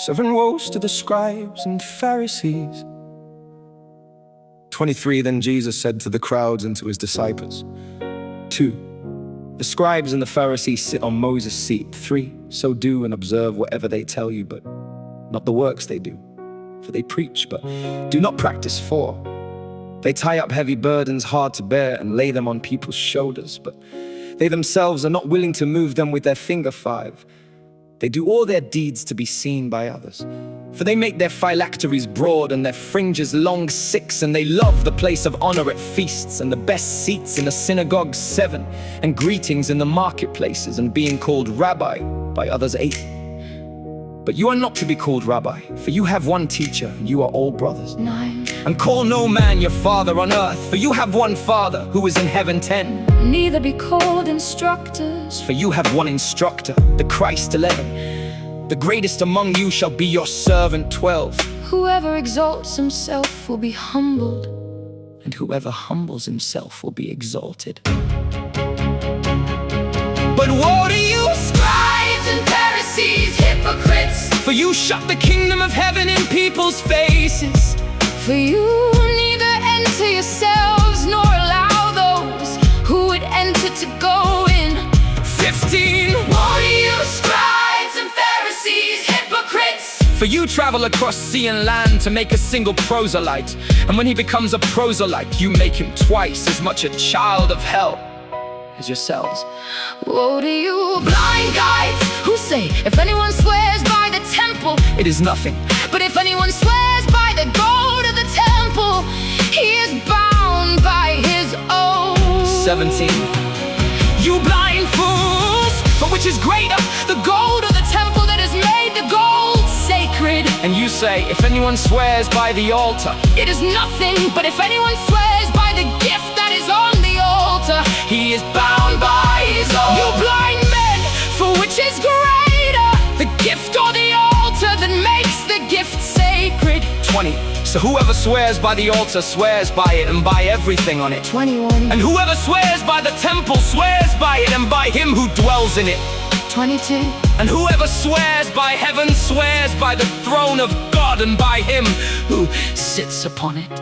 7 woes to the scribes and Pharisees. 23 Then Jesus said to the crowds and to his disciples, 2 The scribes and the Pharisees sit on Moses' seat. 3 So do and observe whatever they tell you, but not the works they do. For they preach, but do not practice. 4 They tie up heavy burdens hard to bear and lay them on people's shoulders, but they themselves are not willing to move them with their finger. 5 They do all their deeds to be seen by others. For they make their phylacteries broad and their fringes long. 6 And they love the place of honor at feasts and the best seats in the synagogues. 7 And greetings in the marketplaces and being called rabbi by others. 8 But you are not to be called rabbi, for you have one teacher and you are all brothers. 9 And call no man your father on earth, for you have one Father who is in heaven. 10 Neither be called instructors, For you have one instructor, the Christ. 11 The greatest among you shall be your servant. 12 whoever exalts himself will be humbled, And whoever humbles himself will be exalted. But woe to you, scribes and Pharisees, hypocrites, for you shut the kingdom of heaven in people's faces. for you neither enter yourselves nor allow those who would enter to go in. 15 Woe to you, scribes and Pharisees, hypocrites, For you travel across sea and land to make a single proselyte, and when he becomes a proselyte, you make him twice as much a child of hell as yourselves. woe to you, blind guides, who say, if anyone swears by the temple, It is nothing. but if anyone swears by the gold of the temple, he is bound by his oath. 17 You blind fools, for which is greater, the gold or the temple that has made the gold sacred? And you say, if anyone swears by the altar, It is nothing, but if anyone swears by the gift that is on the altar, he is bound by his oath. you blind men, for which is greater, the gift or the altar that makes the gift sacred? 20 So whoever swears by the altar swears by it and by everything on it. 21 And whoever swears by the temple swears by it and by him who dwells in it. 22 And whoever swears by heaven swears by the throne of God and by him who sits upon it.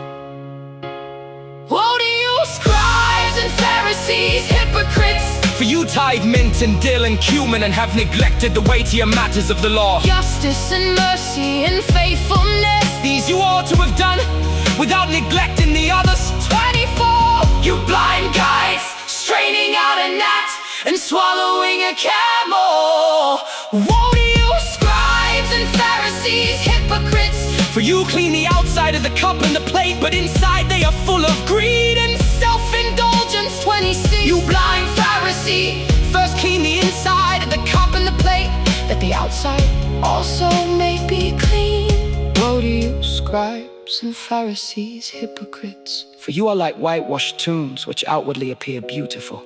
Woe to you, scribes and Pharisees, hypocrites, For you tithe mint and dill and cumin and have neglected the weightier matters of the law. justice and mercy and faithfulness. These you ought to have done without neglecting the others. 24 You blind guides, straining out a gnat and swallowing a camel. Woe to you, scribes and Pharisees, hypocrites, For you clean the outside of the cup and the plate, but inside they are full of greed and self-indulgence. 26 You blind Pharisee, first clean the inside of the cup and the plate, that the outside also may be clean. Woe to you, scribes and Pharisees, hypocrites, For you are like whitewashed tombs, which outwardly appear beautiful,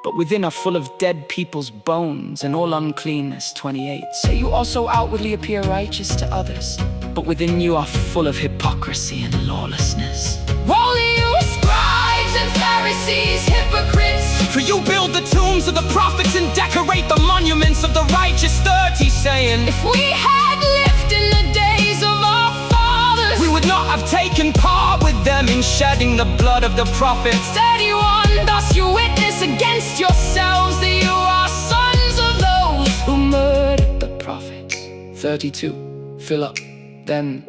but within are full of dead people's bones and all uncleanness. 28 So you also outwardly appear righteous to others, but within you are full of hypocrisy and lawlessness. woe to you, scribes and Pharisees, hypocrites, For you build the tombs of the prophets and decorate the monuments of the righteous. 30 Saying, if we had lived in the days of our fathers, we would not have taken part with them in shedding the blood of the prophets. 31 Thus you witness against yourselves that you are sons of those who murdered the prophets. 32 Fill up, then,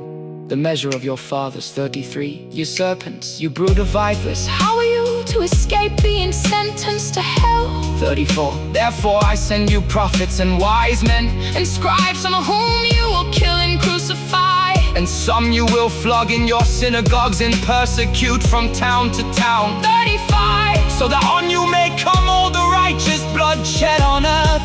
the measure of your fathers. 33 You serpents, you brood of vipers, How are you to escape being sentenced to hell? 34 Therefore I send you prophets and wise men, And scribes on whom you will kill and crucify, and some you will flog in your synagogues and persecute from town to town, 35 so that on you may come all the righteous blood shed on earth.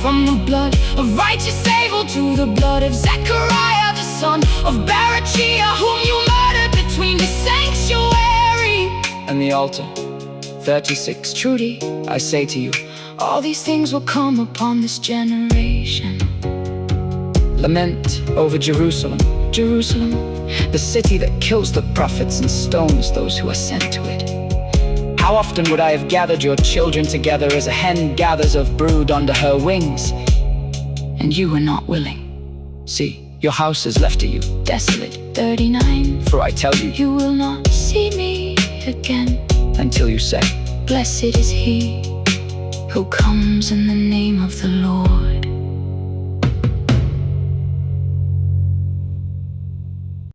From the blood of righteous Abel to the blood of Zechariah, the son of Berechiah, whom you murdered between the sanctuary And the altar. 36 Truly, I say to you, all these things will come upon this generation. lament over Jerusalem, Jerusalem, the city that kills the prophets and stones those who are sent to it. How often would I have gathered your children together as a hen gathers of brood under her wings, and you were not willing. See, Your house is left to you, desolate. 39. for I tell you, You will not see me again. until you say, Blessed is he who comes in the name of the Lord.